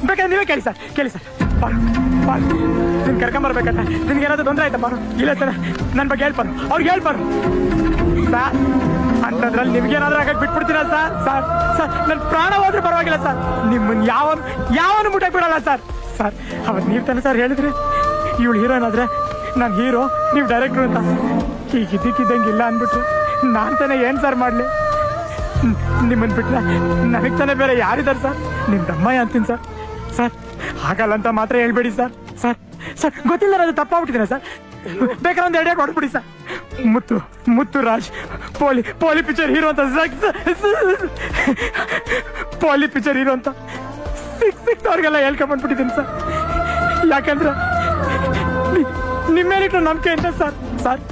ಬೇಕಾದ್ರೆ ನೀವೇ ಕೇಳಿ ಸರ್ ನಿನ್ ಕರ್ಕೊಂಬರ್ಬೇಕಂತ ನಿನ್ಗೆ ಏನಾದ್ರು ತೊಂದರೆ ಆಯ್ತಪ್ಪ ಇಲ್ಲ ಸರ್ ನನ್ನ ಬಗ್ಗೆ ಹೇಳ್ಬಾರು ಅವ್ರಿಗೆ ಹೇಳ್ಬಾರು ಸರ್ ಅಂತದ್ರಲ್ಲಿ ನಿಮ್ಗೇನಾದ್ರೂ ಆಗಕ್ಕೆ ಬಿಟ್ಬಿಡ್ತೀರಾ ಸರ್ ನನ್ನ ಪ್ರಾಣ ಹೋದ್ರೆ ಪರವಾಗಿಲ್ಲ ಸರ್ ನಿಮ್ಮನ್ನ ಯಾವನು ಮುಟ್ಟಕ್ಕೆ ಬಿಡಲ್ಲ ಸರ್ ಅವತ್ತು ನೀವು ತಾನೆ ಸರ್ ಹೇಳಿದ್ರಿ ಇವಳು ಹೀರೋಯಿನ್ ಆದ್ರೆ ನಾನು ಹೀರೋ ನೀವು ಡೈರೆಕ್ಟ್ರು ಅಂತ ಈಗ ಇದ್ದಕ್ಕಿದ್ದಂಗೆ ಇಲ್ಲ ಅಂದ್ಬಿಟ್ರು ನಾನು ತಾನೇ ಏನು ಸರ್ ಮಾಡಲಿ ನಿಮ್ಮನ್ನು ಬಿಟ್ರೆ ನನಗೆ ತಾನೇ ಬೇರೆ ಯಾರಿದ್ದಾರೆ ಸರ್ ನಿಮ್ಮ ತಮ್ಮಯ್ಯ ಅಂತೀನಿ ಸರ್ ಹಾಗಲ್ಲ ಅಂತ ಮಾತ್ರ ಹೇಳ್ಬೇಡಿ ಸರ್ ಗೊತ್ತಿಲ್ಲ ಅದು ತಪ್ಪಾಗ್ಬಿಟ್ಟಿದ್ದೀನಿ ಸರ್ ಬೇಕಾದ್ರೆ ಒಂದು ಎಡೆ ಕೊಡ್ಬಿಡಿ ಸರ್ ಮುತ್ತು ರಾಜ್ ಪೋಲಿ ಪಿಕ್ಚರ್ ಹೀರೋ ಅಂತ ಪೋಲಿ ಪಿಕ್ಚರ್ ಹೀರೋ ಅಂತ ಅವ್ರಿಗೆಲ್ಲ ಹೇಳ್ಕೊಂಡ್ಬಂದ್ಬಿಟ್ಟಿದ್ದೀನಿ ಸರ್ ಯಾಕಂದ್ರೆ ನಿಮ್ಮೇಲಿಟ್ಟು ನಂಬಿಕೆ ಅಂತ ಸರ್